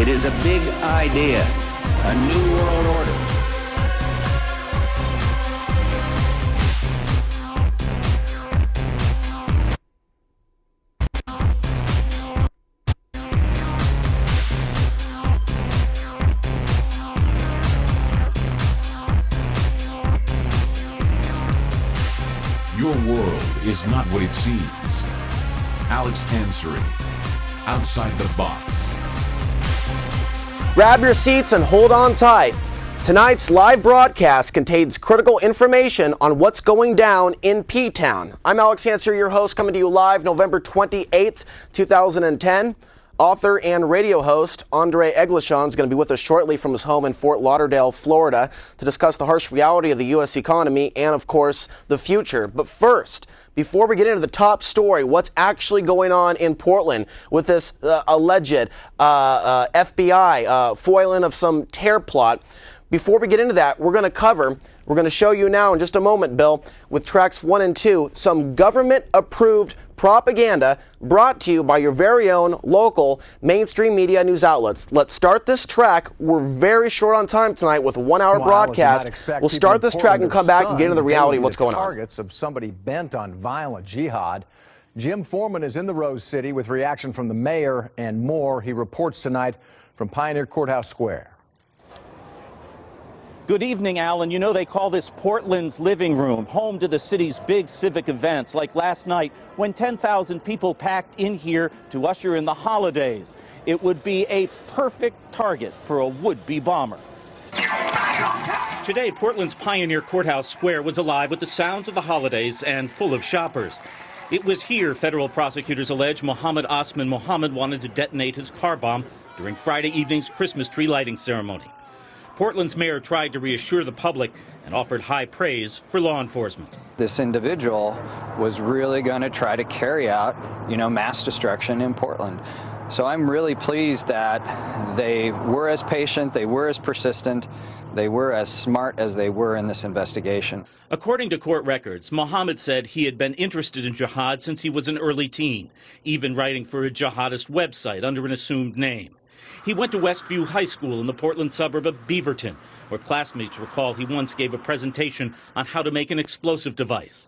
It is a big idea, a new world order. Your world is not what it seems. Alex answering. Outside the box. Grab your seats and hold on tight. Tonight's live broadcast contains critical information on what's going down in P-Town. I'm Alex Answer, your host, coming to you live November 28th, 2010. Author and radio host Andre Eglishon is going to be with us shortly from his home in Fort Lauderdale, Florida, to discuss the harsh reality of the U.S. economy and, of course, the future. But first, before we get into the top story, what's actually going on in Portland with this alleged FBI foiling of some terror plot, before we get into that, we're going to show you now in just a moment, Bill, with tracks 1 and 2, some government-approved propaganda brought to you by your very own local mainstream media news outlets. Let's start this track. We're very short on time tonight with a 1-hour broadcast. We'll start this track and come back and get into the reality of what's going on. Targets of somebody bent on violent jihad. Jim Foreman is in the Rose City with reaction from the mayor and more. He reports tonight from Pioneer Courthouse Square. Good evening, Alan. You know, they call this Portland's living room, home to the city's big civic events, like last night when 10,000 people packed in here to usher in the holidays. It would be a perfect target for a would-be bomber. Today, Portland's Pioneer Courthouse Square was alive with the sounds of the holidays and full of shoppers. It was here federal prosecutors allege Mohammed Osman Mohammed wanted to detonate his car bomb during Friday evening's Christmas tree lighting ceremony. Portland's mayor tried to reassure the public and offered high praise for law enforcement. This individual was really going to try to carry out, mass destruction in Portland. So I'm really pleased that they were as patient, they were as persistent, they were as smart as they were in this investigation. According to court records, Mohammed said he had been interested in jihad since he was an early teen, even writing for a jihadist website under an assumed name. He went to Westview High School in the Portland suburb of Beaverton, where classmates recall he once gave a presentation on how to make an explosive device.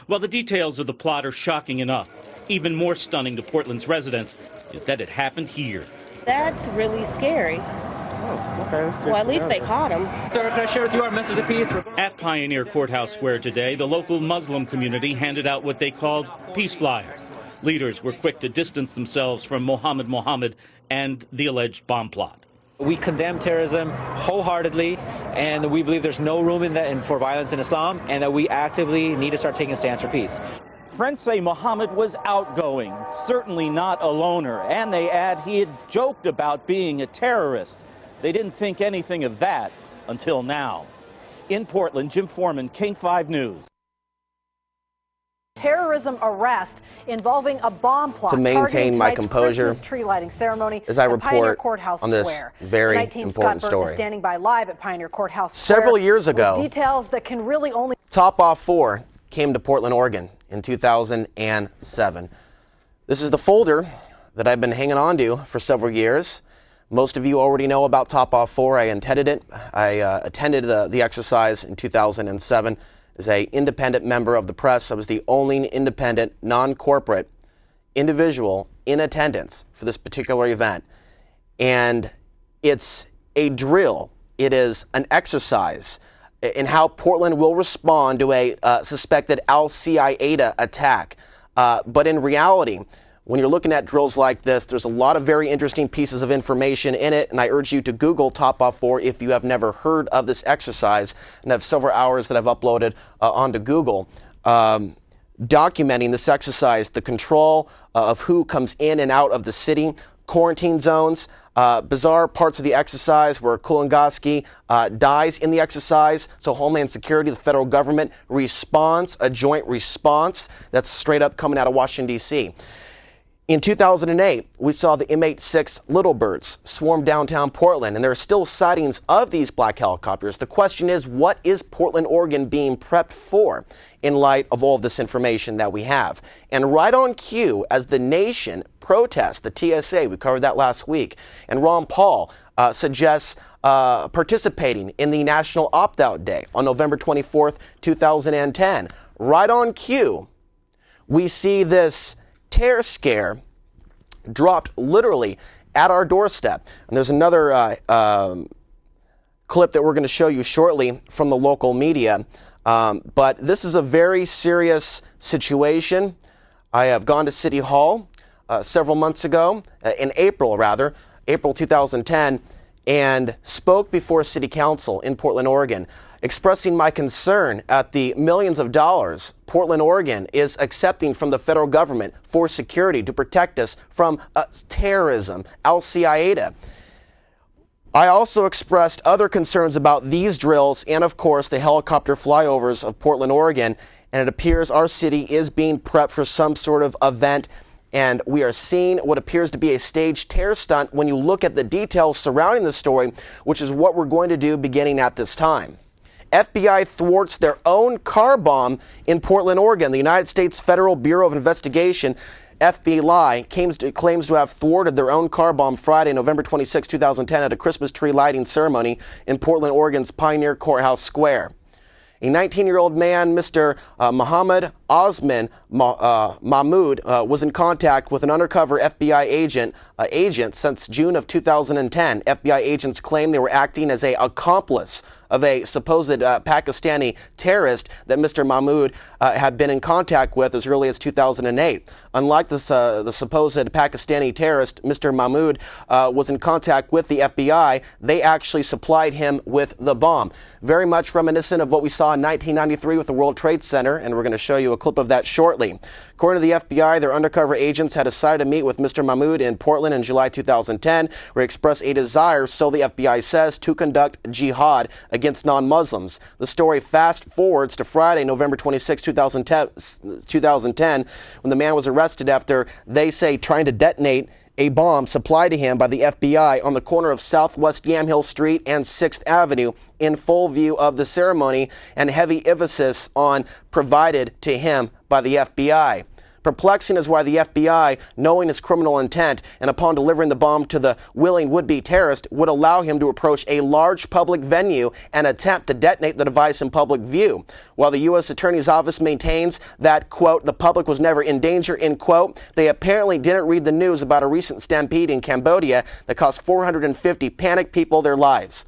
While the details of the plot are shocking enough, even more stunning to Portland's residents is that it happened here. That's really scary. Oh, okay. That's good. Well, at least they caught him. Sir, can I share with you our message of peace? At Pioneer Courthouse Square today, the local Muslim community handed out what they called peace flyers. Leaders were quick to distance themselves from Mohammed and the alleged bomb plot. We condemn terrorism wholeheartedly, and we believe there's no room for violence in Islam, and that we actively need to start taking a stance for peace. Friends say Mohammed was outgoing, certainly not a loner, and they add he had joked about being a terrorist. They didn't think anything of that until now. In Portland, Jim Foreman, King 5 News. Terrorism arrest involving a bomb plot to maintain my composure tree lighting ceremony as I report on this Square. very important story. Standing by live at Pioneer Courthouse Several years ago, details that can really only Top Off 4 came to Portland, Oregon in 2007. This is the folder that I've been hanging on to for several years. Most of you already know about Top Off 4. I attended it. I attended the exercise in 2007. As an independent member of the press, I was the only independent, non-corporate individual in attendance for this particular event. And it's a drill. It is an exercise in how Portland will respond to a suspected Al-Qaeda attack. But in reality, when you're looking at drills like this, there's a lot of very interesting pieces of information in it, and I urge you to Google Top Off 4 if you have never heard of this exercise, and I have several hours that I've uploaded onto Google documenting this exercise, the control of who comes in and out of the city, quarantine zones, bizarre parts of the exercise where Kulingoski dies in the exercise, so Homeland Security, the federal government, responds, a joint response that's straight up coming out of Washington, D.C. In 2008, we saw the MH6 Little Birds swarm downtown Portland, and there are still sightings of these black helicopters. The question is, what is Portland, Oregon being prepped for in light of all of this information that we have? And right on cue, as the nation protests the TSA, we covered that last week, and Ron Paul suggests participating in the National Opt-Out Day on November 24th, 2010. Right on cue, we see this terror scare dropped literally at our doorstep. And there's another clip that we're going to show you shortly from the local media. But this is a very serious situation. I have gone to City Hall several months ago, in April 2010, and spoke before City Council in Portland, Oregon, expressing my concern at the millions of dollars Portland, Oregon is accepting from the federal government for security to protect us from terrorism, Al-Qaeda. I also expressed other concerns about these drills and, of course, the helicopter flyovers of Portland, Oregon, and it appears our city is being prepped for some sort of event, and we are seeing what appears to be a staged terror stunt when you look at the details surrounding the story, which is what we're going to do beginning at this time. FBI thwarts their own car bomb in Portland, Oregon. The United States Federal Bureau of Investigation, FBI, claims to have thwarted their own car bomb Friday, November 26, 2010, at a Christmas tree lighting ceremony in Portland, Oregon's Pioneer Courthouse Square. A 19-year-old man, Mr. Mohammed Osman Mahmoud, was in contact with an undercover FBI agent since June of 2010. FBI agents claim they were acting as an accomplice of a supposed Pakistani terrorist that Mr. Mahmoud had been in contact with as early as 2008. Unlike the supposed Pakistani terrorist, Mr. Mahmoud was in contact with the FBI. They actually supplied him with the bomb. Very much reminiscent of what we saw in 1993 with the World Trade Center, and we're going to show you a clip of that shortly. According to the FBI, their undercover agents had decided to meet with Mr. Mahmoud in Portland in July 2010, where he expressed a desire, so the FBI says, to conduct jihad against non-Muslims. The story fast forwards to Friday, November 26, 2010, when the man was arrested after, they say, trying to detonate a bomb supplied to him by the FBI on the corner of Southwest Yamhill Street and 6th Avenue in full view of the ceremony, and heavy emphasis on provided to him by the FBI. Perplexing is why the FBI, knowing his criminal intent and upon delivering the bomb to the willing would-be terrorist, would allow him to approach a large public venue and attempt to detonate the device in public view. While the U.S. Attorney's Office maintains that, quote, the public was never in danger, end quote, they apparently didn't read the news about a recent stampede in Cambodia that cost 450 panicked people their lives.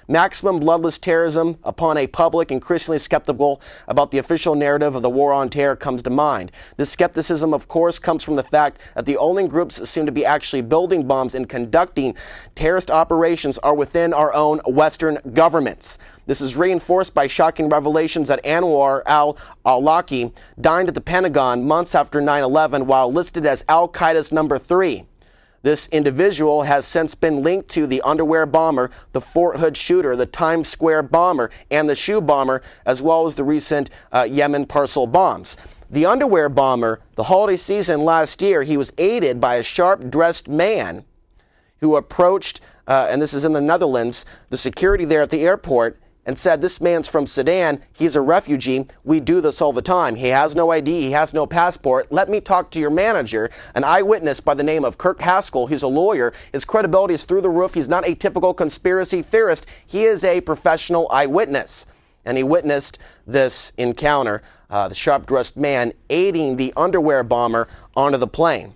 Maximum bloodless terrorism upon a public increasingly skeptical about the official narrative of the war on terror comes to mind. This skepticism, of course, comes from the fact that the only groups that seem to be actually building bombs and conducting terrorist operations are within our own Western governments. This is reinforced by shocking revelations that Anwar al-Awlaki dined at the Pentagon months after 9/11 while listed as Al-Qaeda's number 3. This individual has since been linked to the underwear bomber, the Fort Hood shooter, the Times Square bomber, and the shoe bomber, as well as the recent Yemen parcel bombs. The underwear bomber, the holiday season last year, he was aided by a sharp-dressed man who approached, and this is in the Netherlands, the security there at the airport, and said, this man's from Sudan, he's a refugee, we do this all the time. He has no ID, he has no passport. Let me talk to your manager, an eyewitness by the name of Kirk Haskell. He's a lawyer. His credibility is through the roof. He's not a typical conspiracy theorist. He is a professional eyewitness. And he witnessed this encounter, the sharp-dressed man aiding the underwear bomber onto the plane.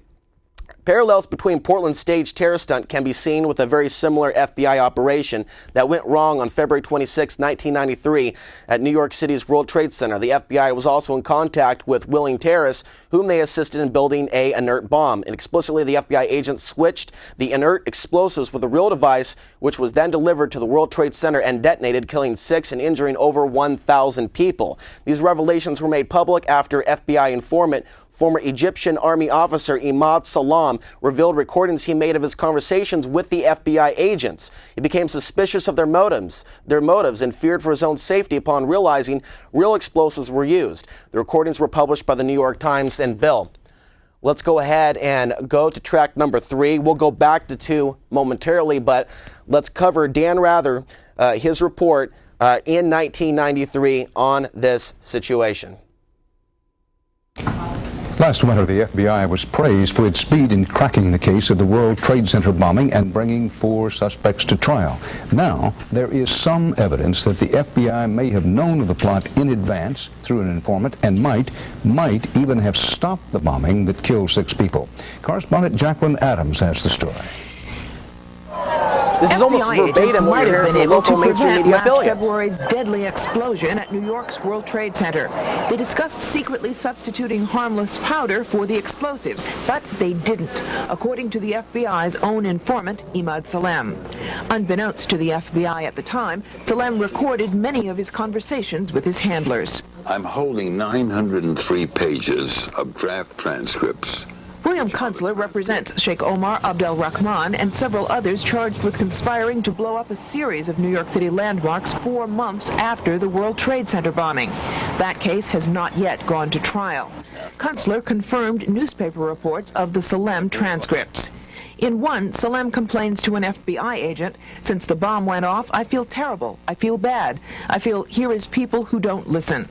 Parallels between Portland's staged terror stunt can be seen with a very similar FBI operation that went wrong on February 26, 1993 at New York City's World Trade Center. The FBI was also in contact with willing terrorists whom they assisted in building an inert bomb. And explicitly, the FBI agents switched the inert explosives with a real device, which was then delivered to the World Trade Center and detonated, killing 6 and injuring over 1,000 people. These revelations were made public after FBI informant, former Egyptian Army officer Imad Salam, revealed recordings he made of his conversations with the FBI agents. He became suspicious of their motives, and feared for his own safety upon realizing real explosives were used. The recordings were published by the New York Times. And Bill, Let's go ahead and go to track number 3. We'll go back to 2 momentarily, but let's cover Dan Rather, his report in 1993 on this situation. Last winter, the FBI was praised for its speed in cracking the case of the World Trade Center bombing and bringing 4 suspects to trial. Now, there is some evidence that the FBI may have known of the plot in advance through an informant and might even have stopped the bombing that killed 6 people. Correspondent Jacqueline Adams has the story. This is almost verbatim what you're hearing from local mainstream media affiliates. February's deadly explosion at New York's World Trade Center. They discussed secretly substituting harmless powder for the explosives, but they didn't, according to the FBI's own informant, Imad Salem. Unbeknownst to the FBI at the time, Salem recorded many of his conversations with his handlers. I'm holding 903 pages of draft transcripts. William Kunstler represents Sheikh Omar Abdel Rahman and several others charged with conspiring to blow up a series of New York City landmarks 4 months after the World Trade Center bombing. That case has not yet gone to trial. Kunstler confirmed newspaper reports of the Salem transcripts. In one, Salem complains to an FBI agent, "Since the bomb went off, I feel terrible. I feel bad. I feel here is people who don't listen."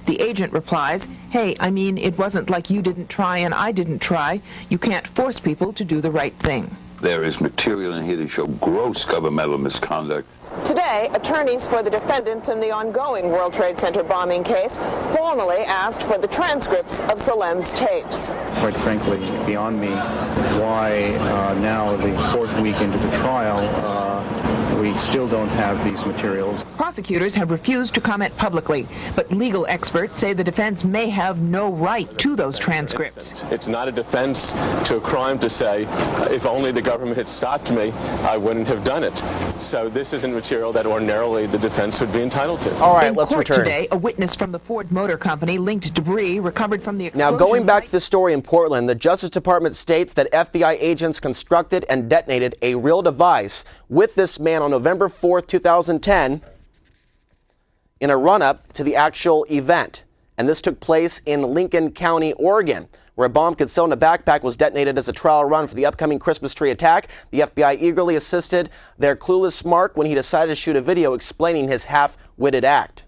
The agent replies, "Hey, I mean, it wasn't like you didn't try and I didn't try. You can't force people to do the right thing." There is material in here to show gross governmental misconduct. Today, attorneys for the defendants in the ongoing World Trade Center bombing case formally asked for the transcripts of Salem's tapes. Quite frankly, beyond me, why now, the 4th week into the trial, we still don't have these materials. Prosecutors have refused to comment publicly, but legal experts say the defense may have no right to those transcripts. It's not a defense to a crime to say, if only the government had stopped me, I wouldn't have done it. So this isn't material that ordinarily the defense would be entitled to. All right, let's return. Today, a witness from the Ford Motor Company linked debris recovered from the explosion. Now, going back to the story in Portland, the Justice Department states that FBI agents constructed and detonated a real device with this man on November 4th, 2010, in a run-up to the actual event. And this took place in Lincoln County, Oregon, where a bomb concealed in a backpack was detonated as a trial run for the upcoming Christmas tree attack. The FBI eagerly assisted their clueless Mark when he decided to shoot a video explaining his half-witted act.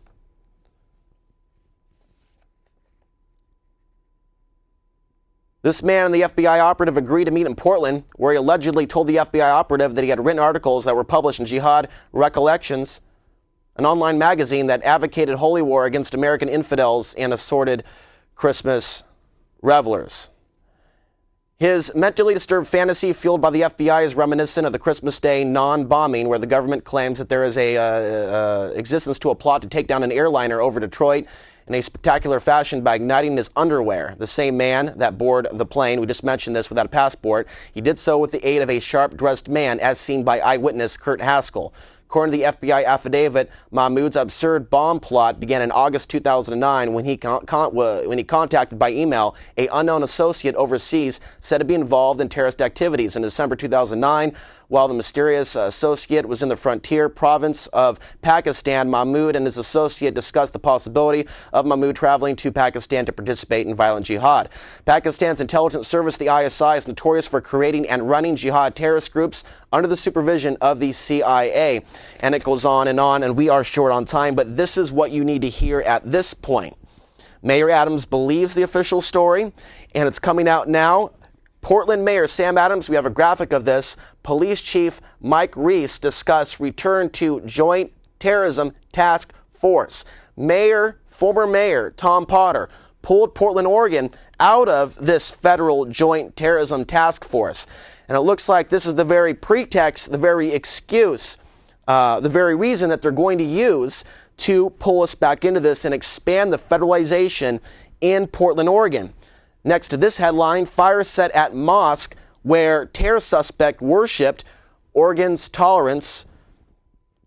This man and the FBI operative agreed to meet in Portland, where he allegedly told the FBI operative that he had written articles that were published in Jihad Recollections, an online magazine that advocated holy war against American infidels and assorted Christmas revelers. His mentally disturbed fantasy fueled by the FBI is reminiscent of the Christmas Day non-bombing, where the government claims that there is a existence to a plot to take down an airliner over Detroit in a spectacular fashion by igniting his underwear. The same man that boarded the plane, we just mentioned this, without a passport, he did so with the aid of a sharp-dressed man, as seen by eyewitness Kurt Haskell. According to the FBI affidavit, Mahmoud's absurd bomb plot began in August 2009 when he contacted by email an unknown associate overseas said to be involved in terrorist activities. In December 2009, while the mysterious associate was in the frontier province of Pakistan, Mahmoud and his associate discussed the possibility of Mahmoud traveling to Pakistan to participate in violent jihad. Pakistan's intelligence service, the ISI, is notorious for creating and running jihad terrorist groups under the supervision of the CIA. And it goes on, and we are short on time, but this is what you need to hear at this point. Mayor Adams believes the official story, and it's coming out now. Portland Mayor Sam Adams, we have a graphic of this. Police Chief Mike Reese discussed return to Joint Terrorism Task Force. Former Mayor Tom Potter pulled Portland, Oregon out of this federal Joint Terrorism Task Force. And it looks like this is the very pretext, the very excuse, the very reason that they're going to use to pull us back into this and expand the federalization in Portland, Oregon. Next to this headline, fire set at mosque where terror suspect worshipped, Oregon's tolerance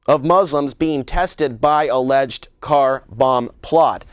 of Muslims being tested by alleged car bomb plot.